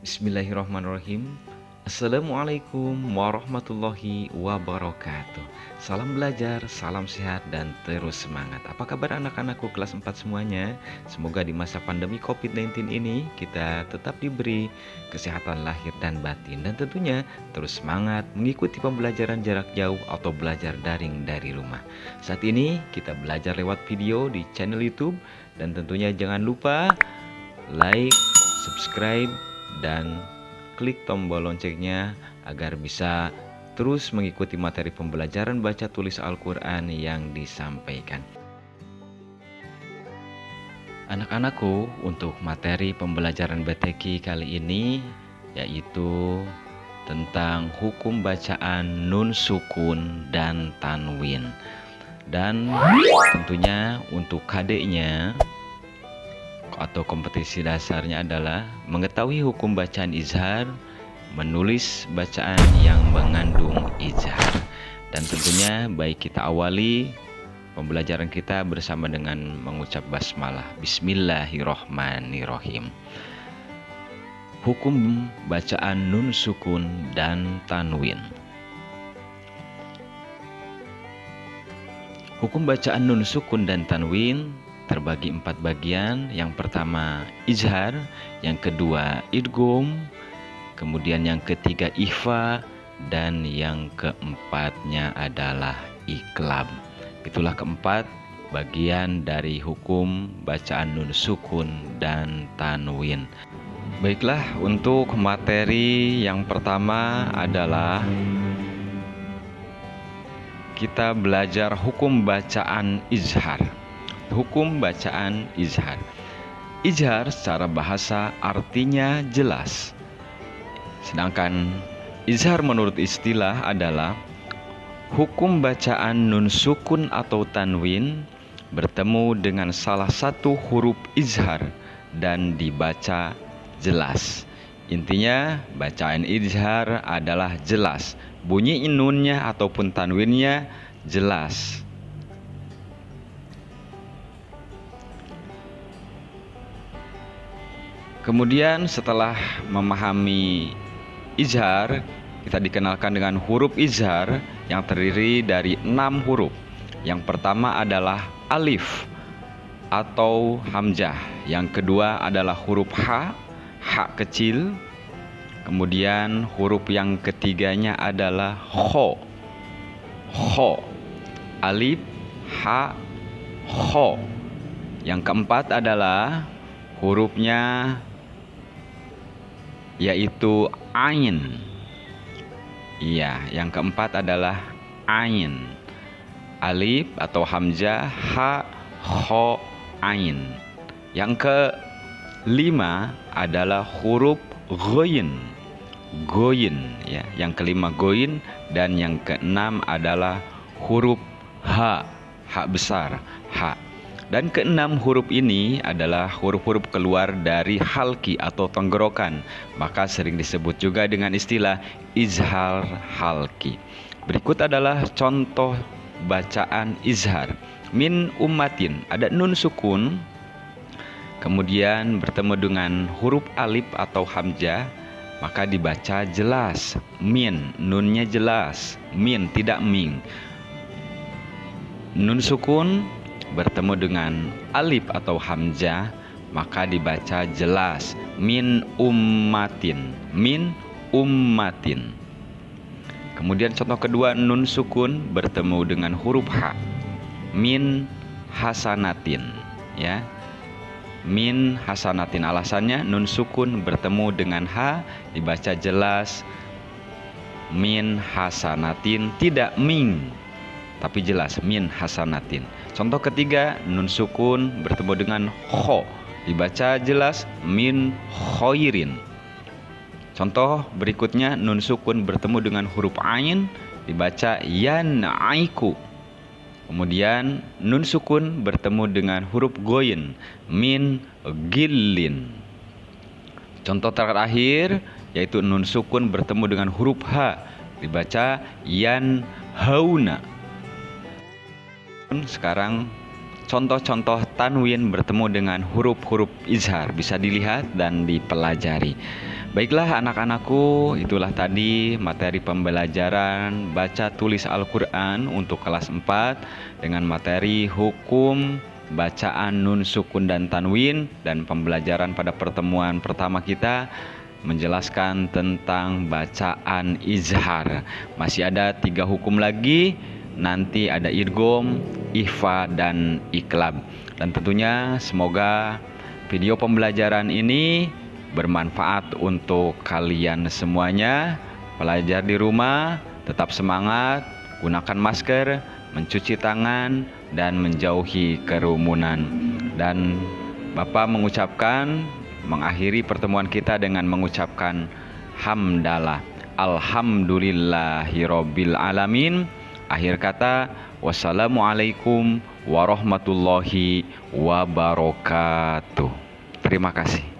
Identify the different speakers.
Speaker 1: Bismillahirrahmanirrahim. Assalamualaikum warahmatullahi wabarakatuh. Salam belajar, salam sehat, dan terus semangat. Apa kabar anak-anakku kelas 4 semuanya? Semoga di masa pandemi COVID-19 ini kita tetap diberi kesehatan lahir dan batin, dan tentunya terus semangat mengikuti pembelajaran jarak jauh atau belajar daring dari rumah. Saat ini kita belajar lewat video di channel YouTube, dan tentunya jangan lupa like, subscribe, dan klik tombol loncengnya agar bisa terus mengikuti materi pembelajaran baca tulis Al-Quran yang disampaikan. Anak-anakku, untuk materi pembelajaran BTQ kali ini yaitu tentang hukum bacaan nun sukun dan tanwin. Dan tentunya untuk KD-nya atau kompetisi dasarnya adalah mengetahui hukum bacaan izhar, menulis bacaan yang mengandung izhar. Dan tentunya baik kita awali pembelajaran kita bersama dengan mengucap basmalah. Bismillahirrohmanirrohim. Hukum bacaan nun sukun dan tanwin. Hukum bacaan nun sukun dan tanwin terbagi 4 bagian. Yang pertama izhar, yang kedua idgham, kemudian yang ketiga ikhfa, dan yang keempatnya adalah iqlab. Itulah keempat bagian dari hukum bacaan nun sukun dan tanwin. Baiklah, untuk materi yang pertama adalah kita belajar hukum bacaan izhar. Hukum bacaan izhar. Izhar secara bahasa artinya jelas. Sedangkan izhar menurut istilah adalah hukum bacaan nun sukun atau tanwin bertemu dengan salah satu huruf izhar dan dibaca jelas. Intinya bacaan izhar adalah jelas. Bunyi nunnya ataupun tanwinnya jelas. Kemudian setelah memahami izhar, kita dikenalkan dengan huruf izhar yang terdiri dari 6 huruf. Yang pertama adalah alif atau hamzah. Yang kedua adalah huruf ha, ha kecil. Kemudian huruf yang ketiganya adalah kho, kho. Alif, ha, kho. Yang keempat adalah hurufnya yaitu ain. Iya, yang keempat adalah ain. Alif atau hamzah, ha, kho, ain. Yang kelima adalah huruf ghoin. Goin, ya. Yang kelima goin, dan yang keenam adalah huruf ha, ha besar, ha. Dan keenam huruf ini adalah huruf-huruf keluar dari halki atau tenggorokan, maka sering disebut juga dengan istilah izhar halki. Berikut adalah contoh bacaan izhar. Min ummatin, ada nun sukun, kemudian bertemu dengan huruf alif atau hamzah, maka dibaca jelas. Min, nunnya jelas. Min, tidak ming. Nun sukun bertemu dengan alif atau hamzah, maka dibaca jelas. Min ummatin, min ummatin. Kemudian contoh kedua, nun sukun bertemu dengan huruf ha. Min hasanatin, ya. Min hasanatin. Alasannya nun sukun bertemu dengan ha, dibaca jelas. Min hasanatin, tidak ming, tapi jelas min hasanatin. Contoh ketiga, nun sukun bertemu dengan kho, dibaca jelas min khoirin. Contoh berikutnya, nun sukun bertemu dengan huruf ain, dibaca yanaiku. Kemudian nun sukun bertemu dengan huruf goin, min gillin. Contoh terakhir yaitu nun sukun bertemu dengan huruf ha, dibaca yan hauna. Sekarang contoh-contoh tanwin bertemu dengan huruf-huruf izhar bisa dilihat dan dipelajari. Baiklah anak-anakku, itulah tadi materi pembelajaran baca tulis Al-Quran untuk kelas 4 dengan materi hukum, bacaan nun, sukun, dan tanwin. Dan pembelajaran pada pertemuan pertama kita menjelaskan tentang bacaan izhar. Masih ada 3 hukum lagi, nanti ada idgham, ikhfa, dan iqlab. Dan tentunya semoga video pembelajaran ini bermanfaat untuk kalian semuanya. Belajar di rumah, tetap semangat, gunakan masker, mencuci tangan, dan menjauhi kerumunan. Dan Bapak mengakhiri pertemuan kita dengan mengucapkan hamdalah. Alhamdulillahirabbil alamin. Akhir kata, wassalamualaikum warahmatullahi wabarakatuh. Terima kasih.